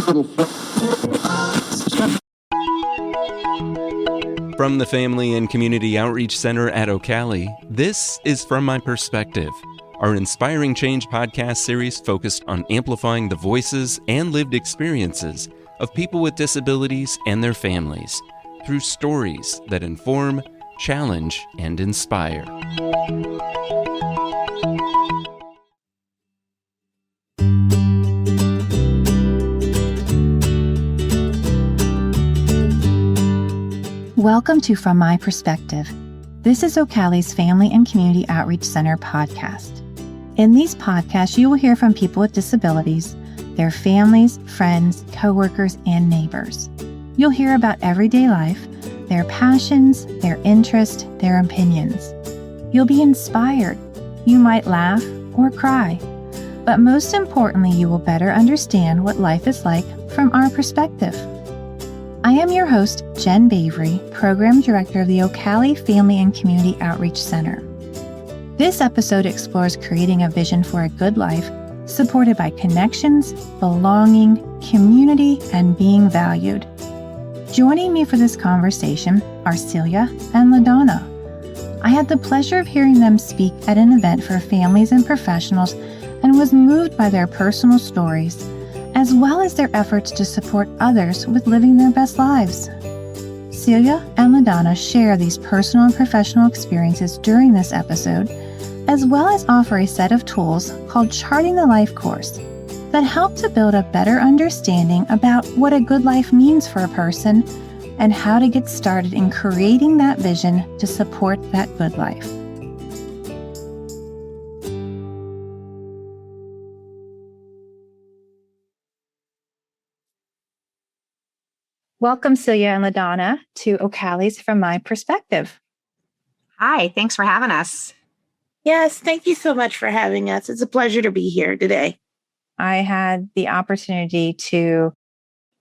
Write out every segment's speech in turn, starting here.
From the Family and Community Outreach Center at OCALI, this is From My Perspective, our Inspiring Change podcast series focused on amplifying the voices and lived experiences of people with disabilities and their families through stories that inform, challenge, and inspire. Welcome to From My Perspective. This is OCALI's Family and Community Outreach Center podcast. In these podcasts, you will hear from people with disabilities, their families, friends, coworkers, and neighbors. You'll hear about everyday life, their passions, their interests, their opinions. You'll be inspired. You might laugh or cry. But most importantly, you will better understand what life is like from our perspective. I am your host, Jen Bavery, Program Director of the OCALI Family and Community Outreach Center. This episode explores creating a vision for a good life, supported by connections, belonging, community, and being valued. Joining me for this conversation are Celia and LaDonna. I had the pleasure of hearing them speak at an event for families and professionals and was moved by their personal stories, as well as their efforts to support others with living their best lives. Celia and LaDonna share these personal and professional experiences during this episode, as well as offer a set of tools called Charting the Life Course that help to build a better understanding about what a good life means for a person and how to get started in creating that vision to support that good life. Welcome, Celia and LaDonna, to OCALI's From My Perspective. Hi, thanks for having us. Yes, thank you so much for having us. It's a pleasure to be here today. I had the opportunity to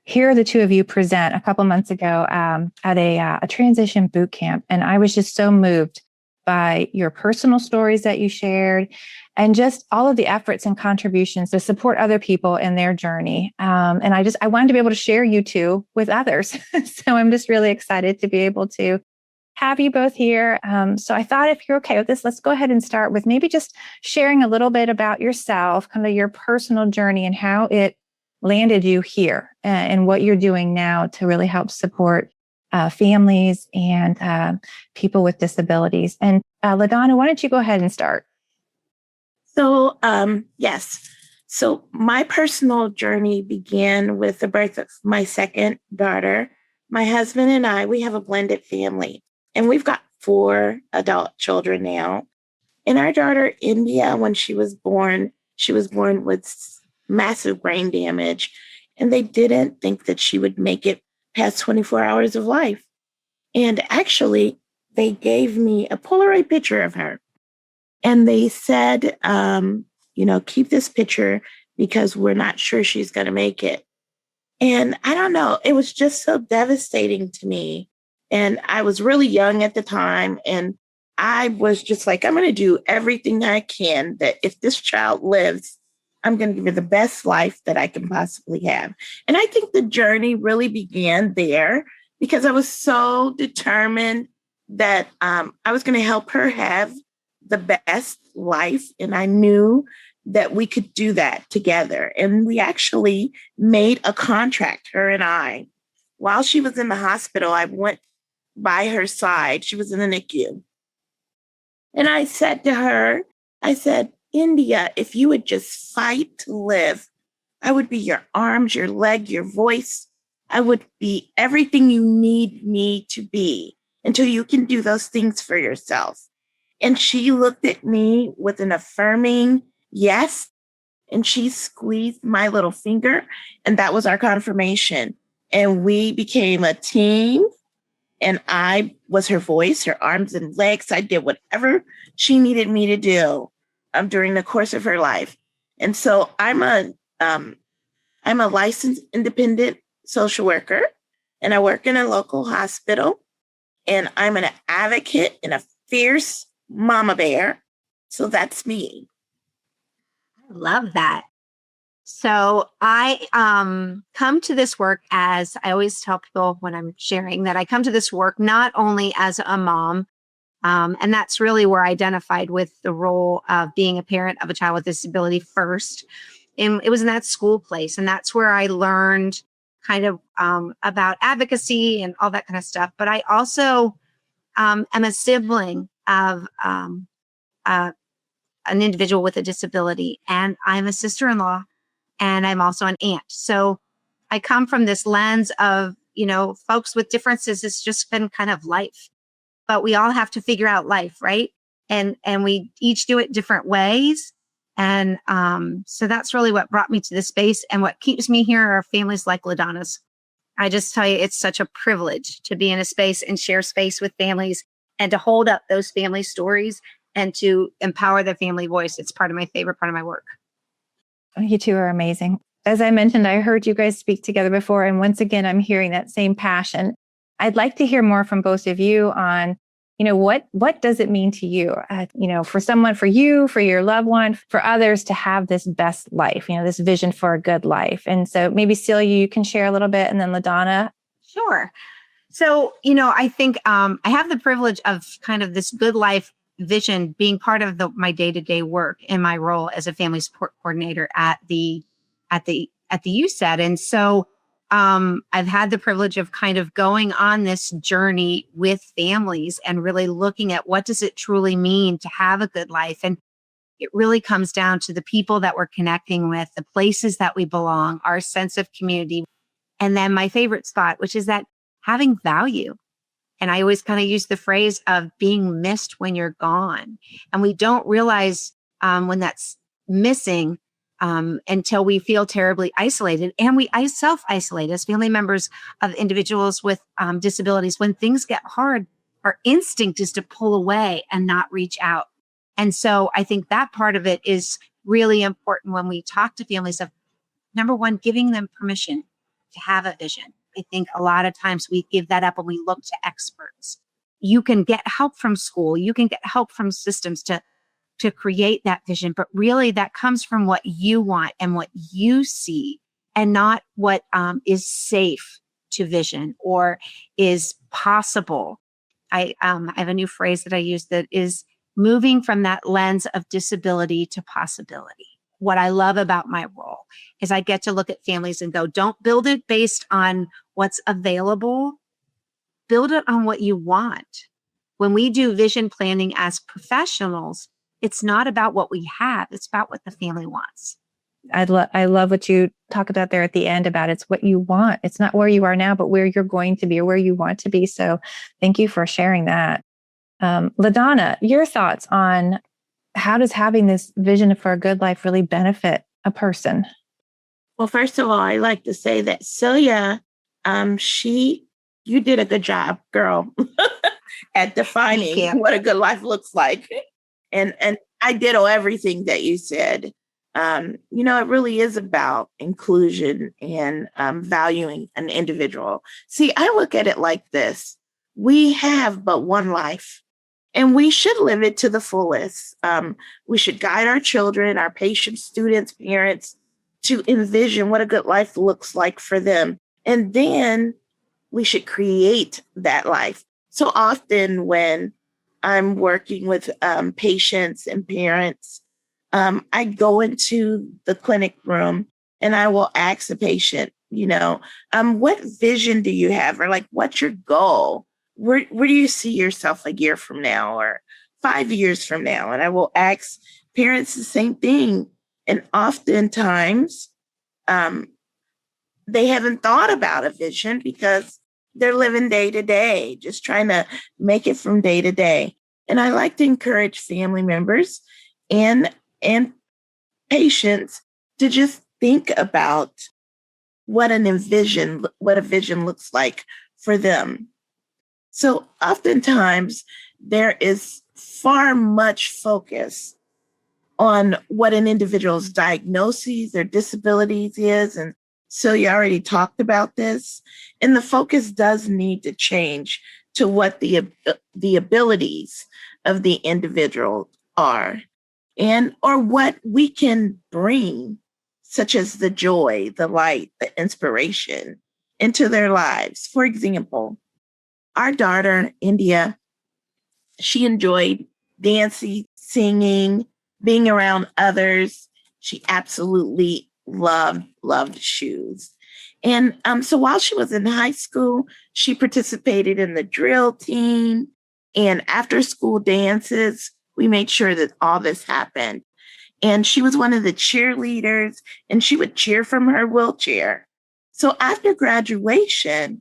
hear the two of you present a couple months ago at a transition boot camp, and I was just so moved by your personal stories that you shared and just all of the efforts and contributions to support other people in their journey. And I wanted to be able to share you two with others. So I'm just really excited to be able to have you both here. So I thought if you're okay with this, let's go ahead and start with maybe just sharing a little bit about yourself, kind of your personal journey and how it landed you here and what you're doing now to really help support families and people with disabilities. And LaDonna, why don't you go ahead and start? So, yes. So my personal journey began with the birth of my second daughter. My husband and I, we have a blended family, and we've got 4 adult children now. And our daughter, India, when she was born with massive brain damage, and they didn't think that she would make it past 24 hours of life. And actually, they gave me a Polaroid picture of her. And they said, keep this picture because we're not sure she's going to make it. And I don't know, it was just so devastating to me. And I was really young at the time. And I was just like, I'm going to do everything I can that if this child lives, I'm going to give her the best life that I can possibly have. And I think the journey really began there because I was so determined that I was going to help her have the best life. And I knew that we could do that together. And we actually made a contract, her and I. While she was in the hospital, I went by her side. She was in the NICU. And I said to her, India, if you would just fight to live, I would be your arms, your leg, your voice. I would be everything you need me to be until you can do those things for yourself. And she looked at me with an affirming yes, and she squeezed my little finger, and that was our confirmation. And we became a team, and I was her voice, her arms and legs. I did whatever she needed me to do during the course of her life. And so I'm a licensed independent social worker, and I work in a local hospital, and I'm an advocate and a fierce mama bear. So that's me. I love that. So I come to this work as I always tell people when I'm sharing that I come to this work not only as a mom, and that's really where I identified with the role of being a parent of a child with disability first. And it was in that school place. And that's where I learned kind of about advocacy and all that kind of stuff. But I also am a sibling of uh, an individual with a disability, and I'm a sister-in-law, and I'm also an aunt. So I come from this lens of, folks with differences. It's just been kind of life, but we all have to figure out life, right? And we each do it different ways. And so that's really what brought me to this space. And what keeps me here are families like LaDonna's. I just tell you, it's such a privilege to be in a space and share space with families and to hold up those family stories and to empower the family voice. It's part of my favorite part of my work. You two are amazing. As I mentioned, I heard you guys speak together before, and once again, I'm hearing that same passion. I'd like to hear more from both of you on, what does it mean to you, for someone, for you, for your loved one, for others to have this best life, this vision for a good life. And so maybe Celia, you can share a little bit, and then LaDonna. Sure. So, I think I have the privilege of kind of this good life vision being part of my day-to-day work in my role as a family support coordinator at the USED. And so I've had the privilege of kind of going on this journey with families and really looking at what does it truly mean to have a good life. And it really comes down to the people that we're connecting with, the places that we belong, our sense of community. And then my favorite spot, which is that having value. And I always kind of use the phrase of being missed when you're gone. And we don't realize when that's missing until we feel terribly isolated. And we self-isolate as family members of individuals with disabilities. When things get hard, our instinct is to pull away and not reach out. And so I think that part of it is really important when we talk to families of, number one, giving them permission to have a vision. I think a lot of times we give that up when we look to experts. You can get help from school. You can get help from systems to create that vision, but really that comes from what you want and what you see, and not what is safe to vision or is possible. I have a new phrase that I use that is moving from that lens of disability to possibility. What I love about my role is I get to look at families and go, don't build it based on what's available. Build it on what you want. When we do vision planning as professionals, it's not about what we have. It's about what the family wants. I love what you talk about there at the end about it's what you want. It's not where you are now, but where you're going to be or where you want to be. So thank you for sharing that. LaDonna, your thoughts on how does having this vision for a good life really benefit a person? Well, first of all, I like to say that Celia, you did a good job, girl, at defining what a good life looks like. And I ditto everything that you said. It really is about inclusion and valuing an individual. See, I look at it like this. We have but one life, and we should live it to the fullest. We should guide our children, our patients, students, parents to envision what a good life looks like for them. And then we should create that life. So often when I'm working with patients and parents, I go into the clinic room and I will ask the patient, what vision do you have? Or like, what's your goal? Where do you see yourself a year from now or 5 years from now? And I will ask parents the same thing. And oftentimes they haven't thought about a vision because they're living day to day, just trying to make it from day to day. And I like to encourage family members and patients to just think about what a vision looks like for them. So oftentimes there is far much focus on what an individual's diagnoses, their disabilities is. And so you already talked about this. And the focus does need to change to what the abilities of the individual are or what we can bring such as the joy, the light, the inspiration into their lives. For example, our daughter, India, she enjoyed dancing, singing, being around others. She absolutely loved shoes. And so while she was in high school, she participated in the drill team and after school dances. We made sure that all this happened. And she was one of the cheerleaders, and she would cheer from her wheelchair. So after graduation,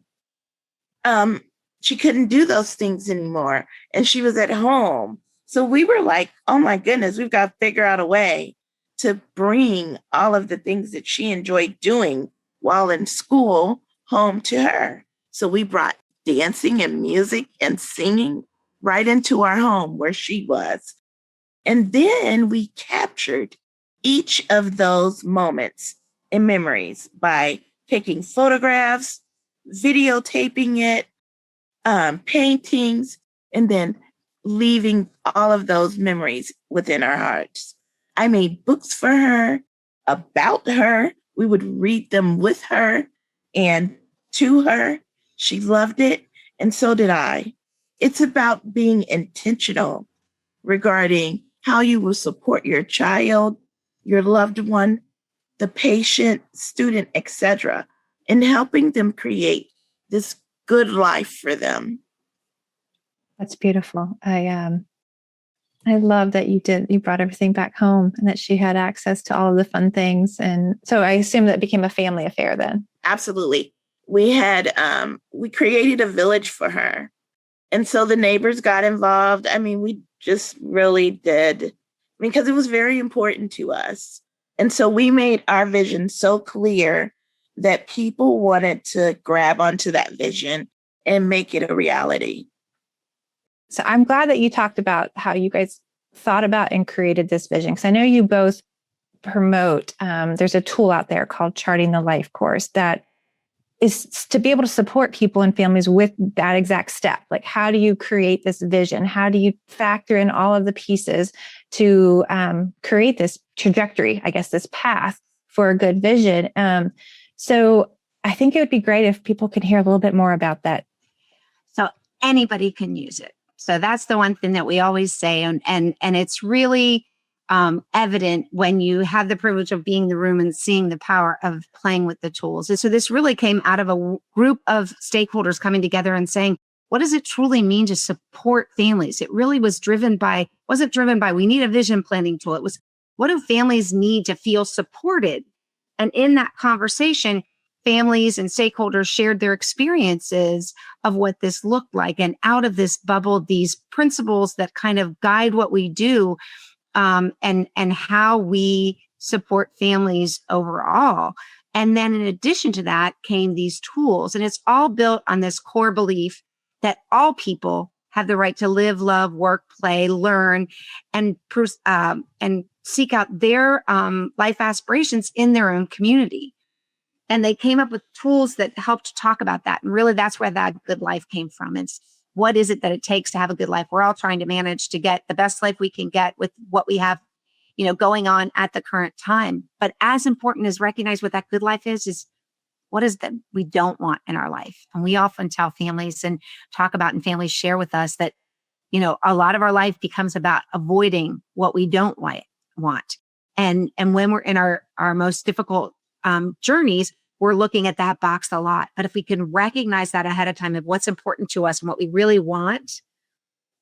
she couldn't do those things anymore, and she was at home. So we were like, oh my goodness, we've got to figure out a way to bring all of the things that she enjoyed doing while in school home to her. So we brought dancing and music and singing right into our home where she was. And then we captured each of those moments and memories by taking photographs, videotaping it, paintings, and then leaving all of those memories within our hearts. I made books for her, about her. We would read them with her and to her. She loved it, and so did I. It's about being intentional regarding how you will support your child, your loved one, the patient, student, etc., and helping them create this good life for them. That's beautiful. I love that you brought everything back home and that she had access to all of the fun things. And so I assume that became a family affair then. Absolutely. We created a village for her. And so the neighbors got involved. I mean, we just really did, because it was very important to us. And so we made our vision so clear that people wanted to grab onto that vision and make it a reality. So I'm glad that you talked about how you guys thought about and created this vision, because I know you both promote, there's a tool out there called Charting the Life course that is to be able to support people and families with that exact step. Like, how do you create this vision? How do you factor in all of the pieces to create this trajectory, I guess, this path for a good vision? So I think it would be great if people could hear a little bit more about that. So anybody can use it. So that's the one thing that we always say. And it's really evident when you have the privilege of being in the room and seeing the power of playing with the tools. And so this really came out of a group of stakeholders coming together and saying, what does it truly mean to support families? It really wasn't driven by, we need a vision planning tool. It was, what do families need to feel supported? And in that conversation, families and stakeholders shared their experiences of what this looked like. And out of this bubbled these principles that kind of guide what we do, and how we support families overall. And then in addition to that came these tools. And it's all built on this core belief that all people have the right to live, love, work, play, learn, and seek out their life aspirations in their own community. And they came up with tools that helped talk about that. And really, that's where that good life came from. It's what is it that it takes to have a good life? We're all trying to manage to get the best life we can get with what we have, going on at the current time. But as important as recognize what that good life is what is that we don't want in our life? And we often tell families and talk about, and families share with us that, a lot of our life becomes about avoiding what we don't want. And when we're in our most difficult journeys, we're looking at that box a lot. But if we can recognize that ahead of time of what's important to us and what we really want,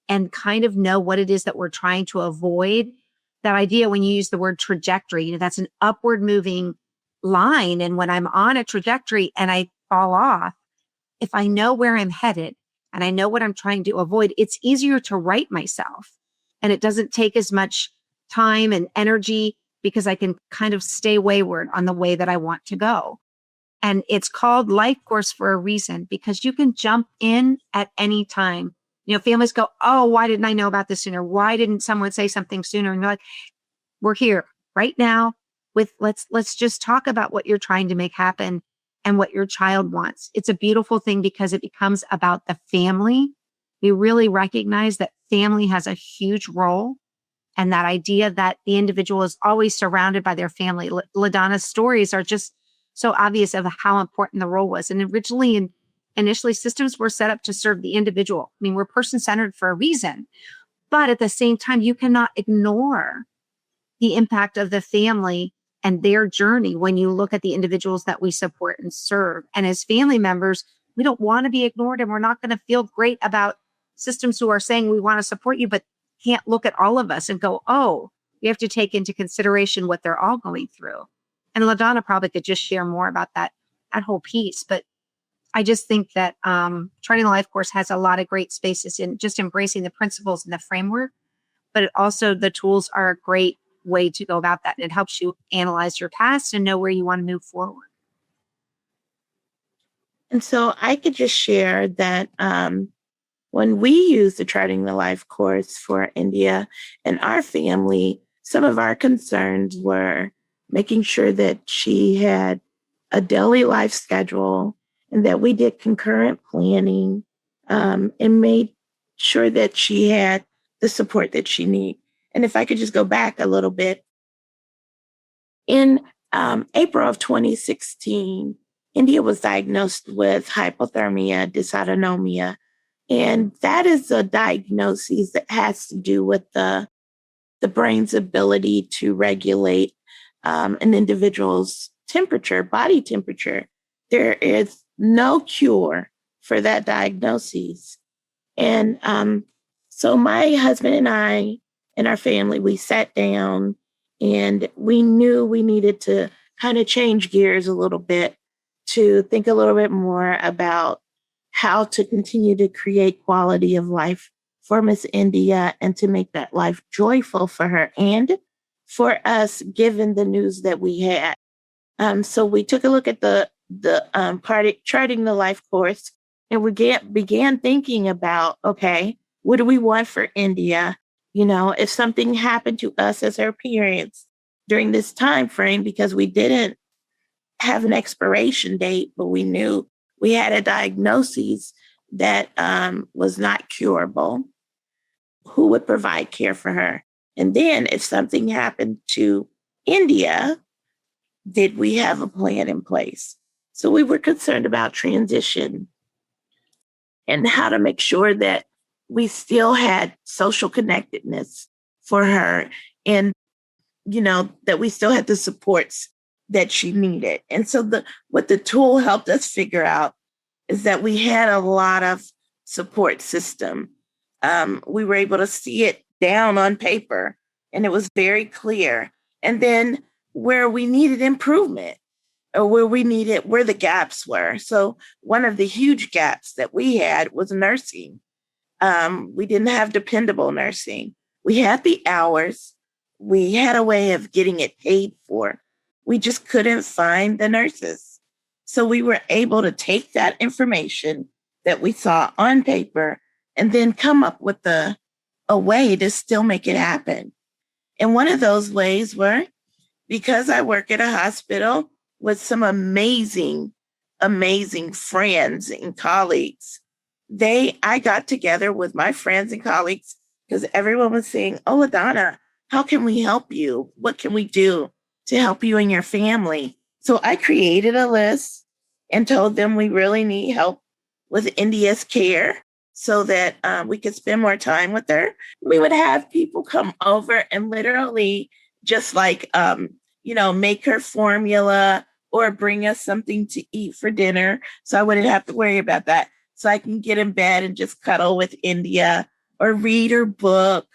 and kind of know what it is that we're trying to avoid, that idea when you use the word trajectory, that's an upward moving line. And when I'm on a trajectory and I fall off, if I know where I'm headed and I know what I'm trying to avoid, it's easier to right myself. And it doesn't take as much time and energy because I can kind of stay wayward on the way that I want to go. And it's called Life Course for a reason, because you can jump in at any time. Families go, oh, why didn't I know about this sooner? Why didn't someone say something sooner? And you're like, we're here right now with let's just talk about what you're trying to make happen and what your child wants. It's a beautiful thing because it becomes about the family. We really recognize that family has a huge role And that idea that the individual is always surrounded by their family. LaDonna's stories are just so obvious of how important the role was. And initially, systems were set up to serve the individual. I mean, we're person-centered for a reason. But at the same time, you cannot ignore the impact of the family and their journey when you look at the individuals that we support and serve. And as family members, we don't want to be ignored, and we're not going to feel great about systems who are saying we want to support you, but can't look at all of us and go, oh, we have to take into consideration what they're all going through. And LaDonna probably could just share more about that whole piece. But I just think that Charting the Life course has a lot of great spaces in just embracing the principles and the framework, but also the tools are a great way to go about that. And it helps you analyze your past and know where you want to move forward. And so I could just share that when we used the Charting the Life course for India and our family, some of our concerns were making sure that she had a daily life schedule and that we did concurrent planning and made sure that she had the support that she needed. And if I could just go back a little bit, in April of 2016, India was diagnosed with hypothermia dysautonomia. And that is a diagnosis that has to do with the brain's ability to regulate an individual's temperature, body temperature. There is no cure for that diagnosis. And so my husband and I and our family, we sat down and we knew we needed to kind of change gears a little bit to think a little bit more about how to continue to create quality of life for Miss India and to make that life joyful for her and for us, given the news that we had. So we took a look at the Charting the Life course, and we began thinking about, okay, what do we want for India? You know, if something happened to us as her parents during this time frame, because we didn't have an expiration date, but we knew we had a diagnosis that was not curable, who would provide care for her? And then if something happened to India, did we have a plan in place? So we were concerned about transition and how to make sure that we still had social connectedness for her and, you know, that we still had the supports that she needed. And so what the tool helped us figure out is that we had a lot of support system. We were able to see it down on paper, and it was very clear. And then where we needed improvement or where the gaps were. So one of the huge gaps that we had was nursing. We didn't have dependable nursing. We had the hours. We had a way of getting it paid for. We just couldn't find the nurses. So we were able to take that information that we saw on paper and then come up with a way to still make it happen. And one of those ways were, because I work at a hospital with some amazing, amazing friends and colleagues, I got together with my friends and colleagues because everyone was saying, oh, LaDonna, how can we help you? What can we do to help you and your family? So I created a list and told them we really need help with India's care so that we could spend more time with her. We would have people come over and literally just like, make her formula or bring us something to eat for dinner. So I wouldn't have to worry about that. So I can get in bed and just cuddle with India or read her book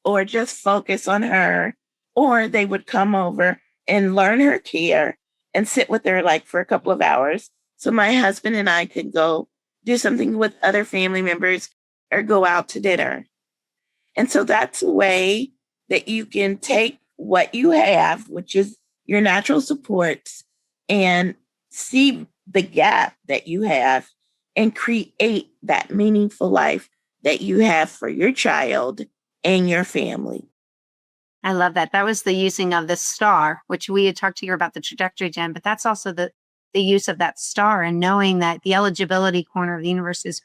or just focus on her. Or they would come over and learn her care and sit with her like for a couple of hours. So my husband and I could go do something with other family members or go out to dinner. And so that's a way that you can take what you have, which is your natural supports, and see the gap that you have and create that meaningful life that you have for your child and your family. I love that. That was the using of the star, which we had talked to you about the trajectory, Jen, but that's also the use of that star and knowing that the eligibility corner of the universe is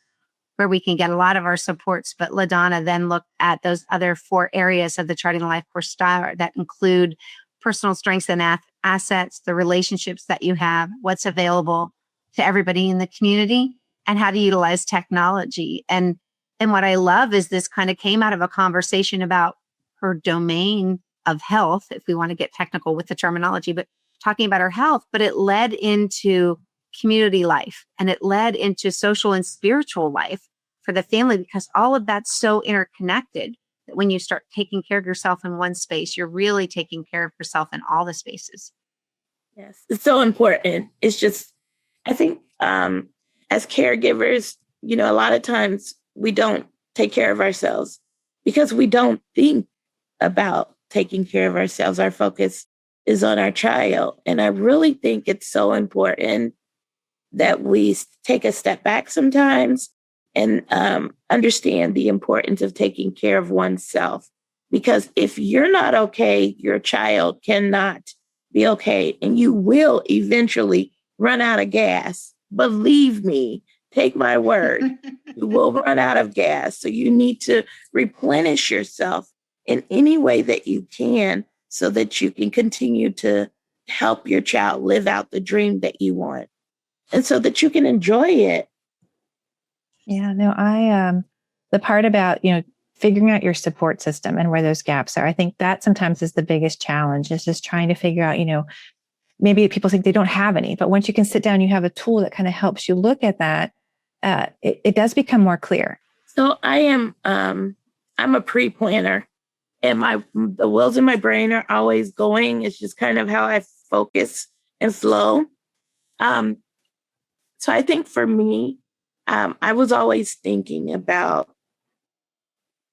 where we can get a lot of our supports. But LaDonna then looked at those other 4 areas of the Charting the Life Course Star that include personal strengths and assets, the relationships that you have, what's available to everybody in the community, and how to utilize technology. And what I love is this kind of came out of a conversation about her domain of health, if we want to get technical with the terminology, but talking about her health, but it led into community life and it led into social and spiritual life for the family, because all of that's so interconnected that when you start taking care of yourself in one space, you're really taking care of yourself in all the spaces. Yes, it's so important. It's just, I think as caregivers, a lot of times we don't take care of ourselves because we don't think about taking care of ourselves. Our focus is on our child. And I really think it's so important that we take a step back sometimes and understand the importance of taking care of oneself. Because if you're not okay, your child cannot be okay. And you will eventually run out of gas. Believe me, take my word, you will run out of gas. So you need to replenish yourself in any way that you can so that you can continue to help your child live out the dream that you want and so that you can enjoy it. Yeah, no, the part about, figuring out your support system and where those gaps are, I think that sometimes is the biggest challenge, is just trying to figure out, maybe people think they don't have any, but once you can sit down, you have a tool that kind of helps you look at that, it does become more clear. So I'm a pre-planner, and the wheels in my brain are always going. It's just kind of how I focus and flow. So I think for me, I was always thinking about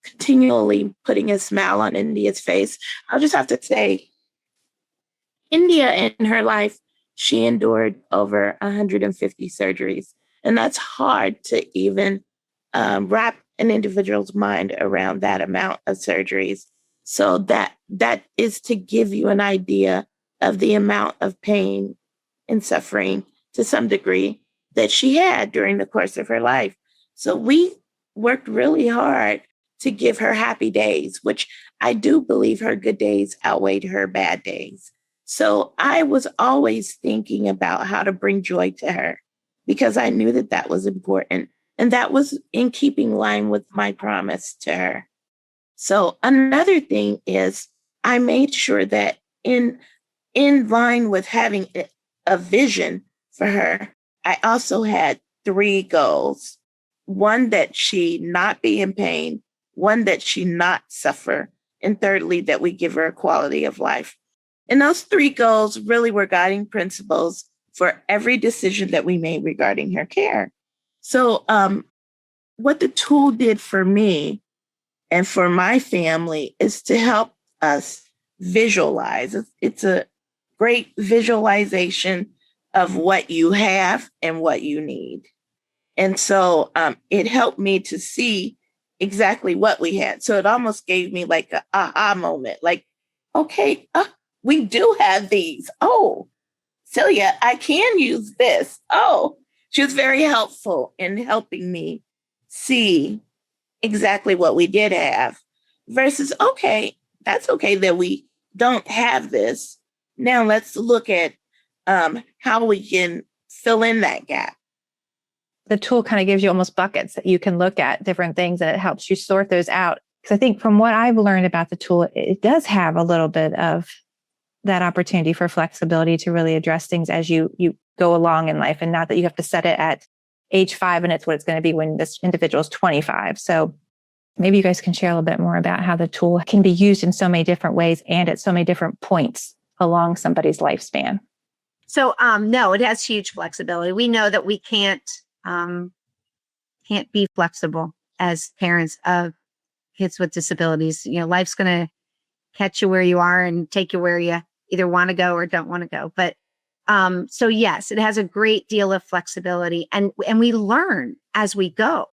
continually putting a smile on India's face. I'll just have to say, India in her life, she endured over 150 surgeries. And that's hard to even wrap an individual's mind around that amount of surgeries. So that is to give you an idea of the amount of pain and suffering to some degree that she had during the course of her life. So we worked really hard to give her happy days, which I do believe her good days outweighed her bad days. So I was always thinking about how to bring joy to her because I knew that that was important. And that was in keeping line with my promise to her. So another thing is I made sure that in line with having a vision for her, I also had 3 goals. One, that she not be in pain. One, that she not suffer. And thirdly, that we give her a quality of life. And those 3 goals really were guiding principles for every decision that we made regarding her care. So what the tool did for me and for my family is to help us visualize. It's a great visualization of what you have and what you need. And so it helped me to see exactly what we had. So it almost gave me like an aha moment, like, okay, we do have these. Oh, Celia, I can use this. Oh, she was very helpful in helping me see exactly what we did have versus, okay, that's okay that we don't have this. Now let's look at how we can fill in that gap. The tool kind of gives you almost buckets that you can look at different things, and it helps you sort those out. Because I think from what I've learned about the tool, it does have a little bit of that opportunity for flexibility to really address things as you go along in life, and not that you have to set it at age 5 and it's what it's going to be when this individual is 25. So maybe you guys can share a little bit more about how the tool can be used in so many different ways and at so many different points along somebody's lifespan. So no, it has huge flexibility. We know that we can't be flexible as parents of kids with disabilities. Life's going to catch you where you are and take you where you either want to go or don't want to go. But so yes, it has a great deal of flexibility, and we learn as we go.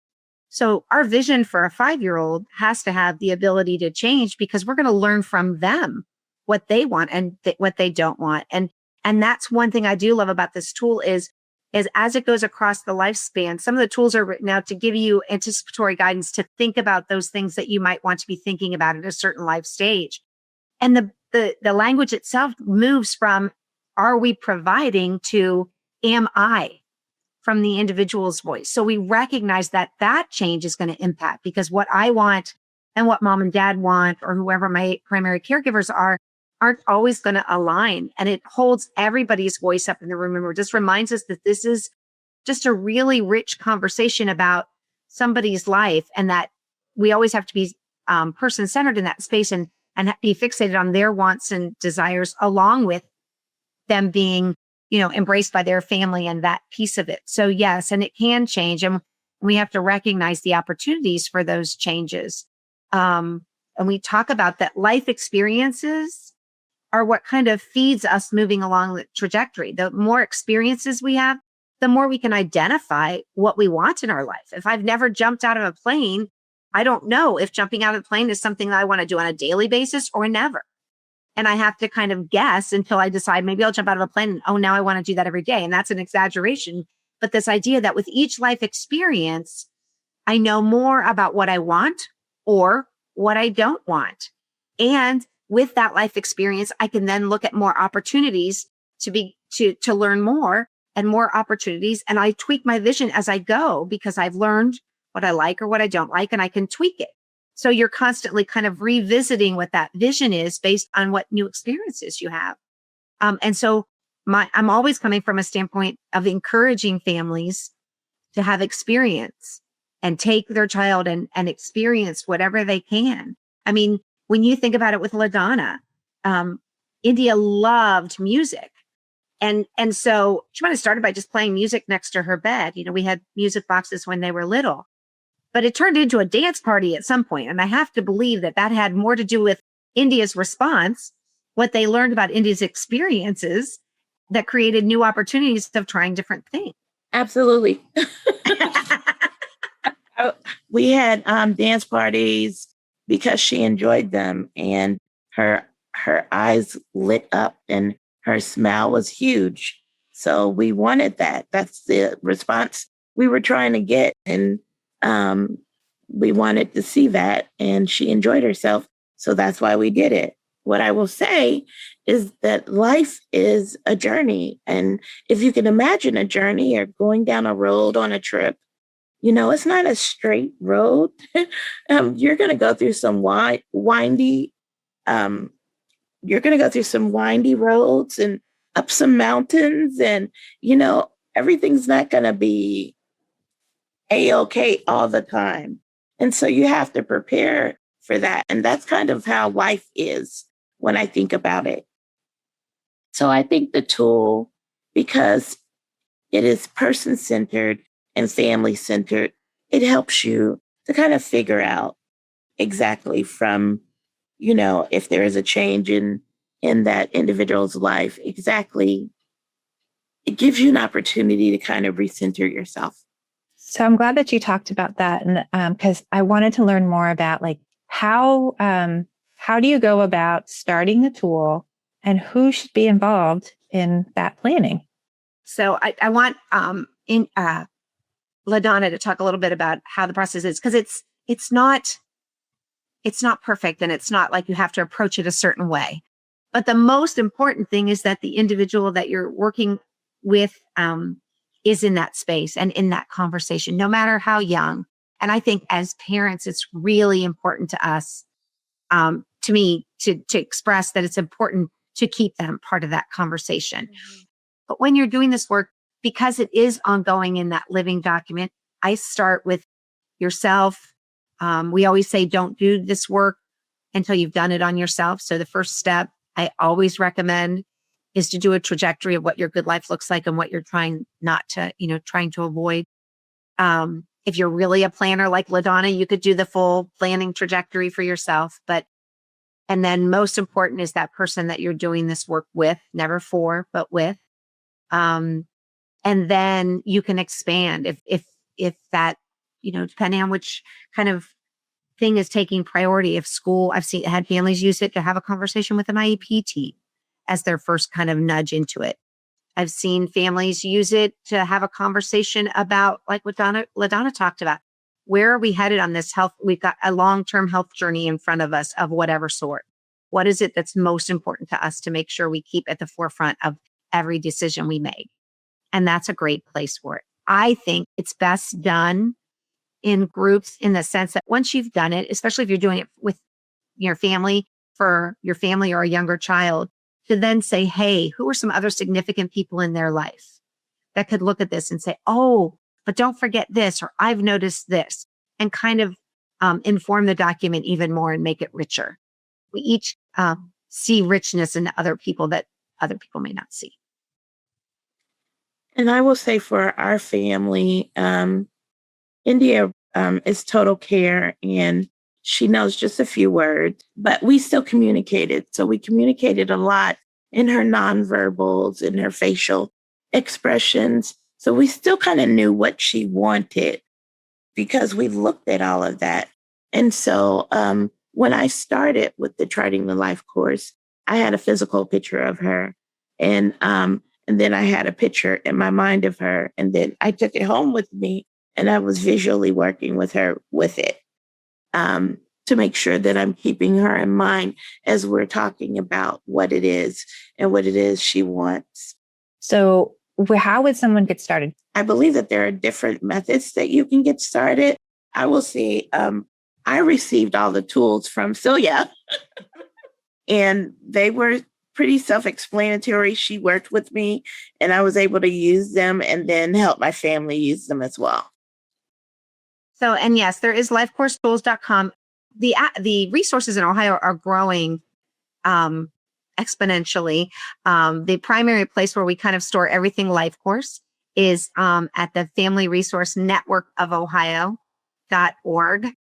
So our vision for a 5-year-old has to have the ability to change because we're going to learn from them what they want and what they don't want. And that's one thing I do love about this tool is is as it goes across the lifespan, some of the tools are written out to give you anticipatory guidance to think about those things that you might want to be thinking about at a certain life stage. And the language itself moves from, are we providing, to am I, from the individual's voice. So we recognize that that change is going to impact, because what I want and what mom and dad want, or whoever my primary caregivers are, aren't always going to align. And it holds everybody's voice up in the room. And it just reminds us that this is just a really rich conversation about somebody's life, and that we always have to be person-centered in that space, and be fixated on their wants and desires, along with them being, embraced by their family and that piece of it. So yes, and it can change, and we have to recognize the opportunities for those changes. And we talk about that life experiences are what kind of feeds us moving along the trajectory. The more experiences we have, the more we can identify what we want in our life. If I've never jumped out of a plane, I don't know if jumping out of the plane is something that I want to do on a daily basis or never. And I have to kind of guess until I decide maybe I'll jump out of a plane and, oh, now I want to do that every day. And that's an exaggeration. But this idea that with each life experience, I know more about what I want or what I don't want. And with that life experience, I can then look at more opportunities to learn more, and more opportunities. And I tweak my vision as I go, because I've learned what I like or what I don't like, and I can tweak it. So you're constantly kind of revisiting what that vision is based on what new experiences you have. And so I'm always coming from a standpoint of encouraging families to have experience and take their child and experience whatever they can. I mean, when you think about it with LaDonna, India loved music. And so she might have started by just playing music next to her bed. We had music boxes when they were little, but it turned into a dance party at some point. And I have to believe that had more to do with India's response, what they learned about India's experiences, that created new opportunities of trying different things. Absolutely. We had dance parties because she enjoyed them, and her eyes lit up and her smile was huge. So we wanted that. That's the response we were trying to get. And we wanted to see that, and she enjoyed herself. So that's why we did it. What I will say is that life is a journey. And if you can imagine a journey or going down a road on a trip, it's not a straight road. You're going to go through some windy roads and up some mountains, and, everything's not going to be A-okay all the time. And so you have to prepare for that. And that's kind of how life is when I think about it. So I think the tool, because it is person-centered and family-centered, it helps you to kind of figure out exactly from, if there is a change in that individual's life, exactly, it gives you an opportunity to kind of recenter yourself. So I'm glad that you talked about that, and because I wanted to learn more about how do you go about starting the tool, and who should be involved in that planning? So I want LaDonna to talk a little bit about how the process is, because it's not perfect, and it's not like you have to approach it a certain way. But the most important thing is that the individual that you're working with is in that space and in that conversation, no matter how young. And I think as parents, it's really important to us, to me, to express that it's important to keep them part of that conversation. Mm-hmm. But when you're doing this work, because it is ongoing in that living document, I start with yourself. We always say, don't do this work until you've done it on yourself. So the first step I always recommend is to do a trajectory of what your good life looks like and what you're trying to avoid. If you're really a planner like LaDonna, you could do the full planning trajectory for yourself. And then most important is that person that you're doing this work with, never for, but with. And then you can expand if that, depending on which kind of thing is taking priority. If school, I've had families use it to have a conversation with an IEP team as their first kind of nudge into it. I've seen families use it to have a conversation about, like what LaDonna talked about. Where are we headed on this health? We've got a long-term health journey in front of us of whatever sort. What is it that's most important to us to make sure we keep at the forefront of every decision we make? And that's a great place for it. I think it's best done in groups, in the sense that once you've done it, especially if you're doing it with your family, for your family or a younger child, to then say, hey, who are some other significant people in their life that could look at this and say, oh, but don't forget this, or I've noticed this, and kind of inform the document even more and make it richer. We each see richness in other people that other people may not see. And I will say for our family, India is total care, and she knows just a few words, but we still communicated. So we communicated a lot in her nonverbals, in her facial expressions. So we still kind of knew what she wanted because we looked at all of that. And so when I started with the Charting the Life course, I had a physical picture of her. And then I had a picture in my mind of her. And then I took it home with me, and I was visually working with her with it to make sure that I'm keeping her in mind as we're talking about what it is and what it is she wants. So how would someone get started? I believe that there are different methods that you can get started. I will say I received all the tools from Celia, and they were pretty self-explanatory. She worked with me, and I was able to use them and then help my family use them as well. So, and yes, there is lifecoursetools.com. The resources in Ohio are growing exponentially. The primary place where we kind of store everything Life Course is at the Family Resource Network of Ohio.org. I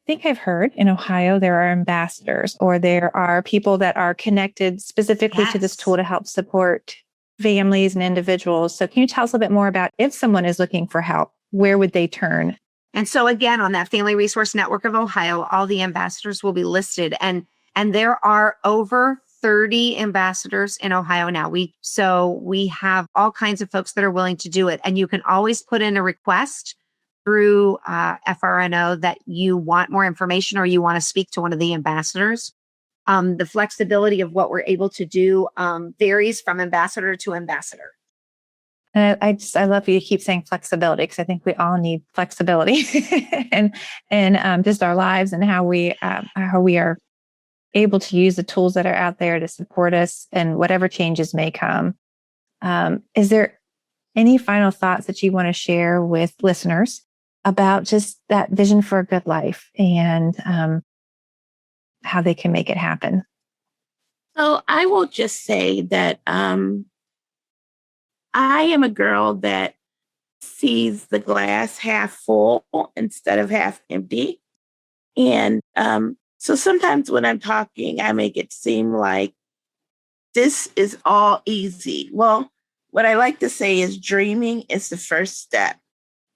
think I've heard in Ohio there are ambassadors, or there are people that are connected specifically to this tool to help support families and individuals. So can you tell us a bit more about, if someone is looking for help, where would they turn? And so again, on that Family Resource Network of Ohio, all the ambassadors will be listed. And there are over 30 ambassadors in Ohio now. So we have all kinds of folks that are willing to do it. And you can always put in a request through FRNO that you want more information or you want to speak to one of the ambassadors. The flexibility of what we're able to do varies from ambassador to ambassador. And I love you keep saying flexibility, because I think we all need flexibility and just our lives and how we are able to use the tools that are out there to support us and whatever changes may come. Is there any final thoughts that you want to share with listeners about just that vision for a good life and how they can make it happen? So I will just say that I am a girl that sees the glass half full instead of half empty. And so sometimes when I'm talking, I make it seem like this is all easy. Well, what I like to say is dreaming is the first step.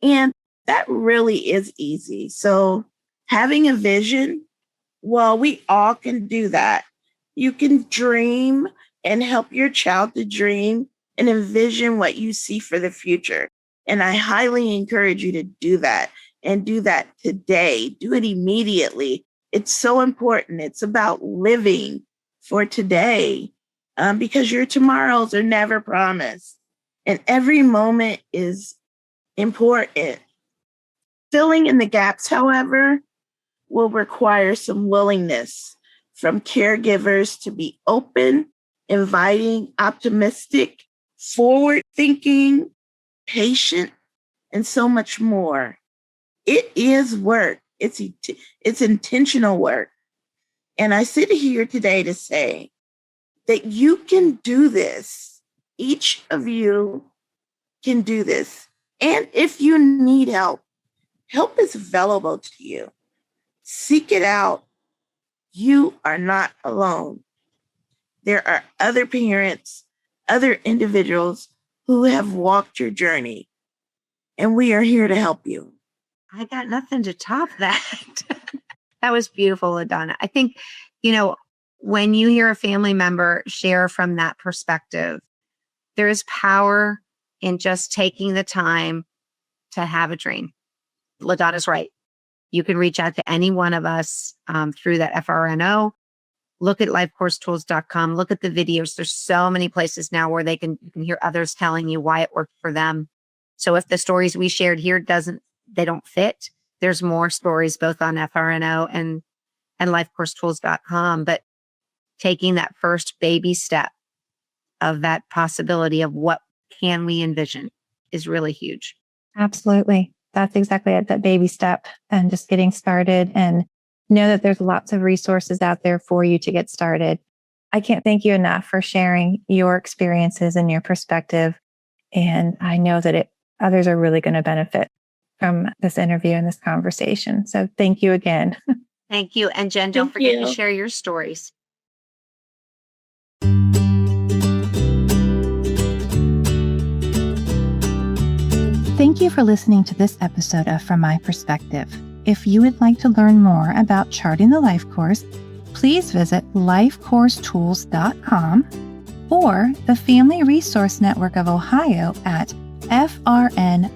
And that really is easy. So having a vision, well, we all can do that. You can dream and help your child to dream and envision what you see for the future. And I highly encourage you to do that, and do that today. Do it immediately. It's so important. It's about living for today because your tomorrows are never promised. And every moment is important. Filling in the gaps, however, will require some willingness from caregivers to be open, inviting, optimistic, forward-thinking, patient, and so much more. It is work. It's intentional work. And I sit here today to say that you can do this. Each of you can do this. And if you need help, help is available to you. Seek it out. You are not alone. There are other parents, other individuals who have walked your journey, and we are here to help you. I got nothing to top that. That was beautiful, LaDonna. I think, when you hear a family member share from that perspective, There is power in just taking the time to have a dream. LaDonna's right. You can reach out to any one of us through that FRNO. Look at lifecoursetools.com. Look at the videos. There's so many places now where you can hear others telling you why it worked for them. So if the stories we shared here they don't fit, there's more stories both on FRNO and lifecoursetools.com. But taking that first baby step of that possibility of what can we envision is really huge. Absolutely. That's exactly it, that baby step, and just getting started, and know that there's lots of resources out there for you to get started. I can't thank you enough for sharing your experiences and your perspective. And I know that others are really going to benefit from this interview and this conversation. So thank you again. Thank you. And Jen, don't forget to share your stories. Thank you for listening to this episode of From My Perspective. If you would like to learn more about charting the life course, please visit lifecoursetools.com or the Family Resource Network of Ohio at frnohio.org.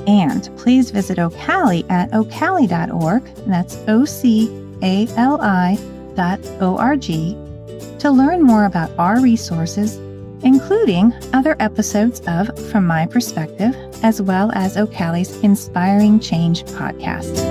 And please visit OCALI at ocali.org, that's OCALI.org, to learn more about our resources, including other episodes of From My Perspective, as well as OCALI's Inspiring Change podcast.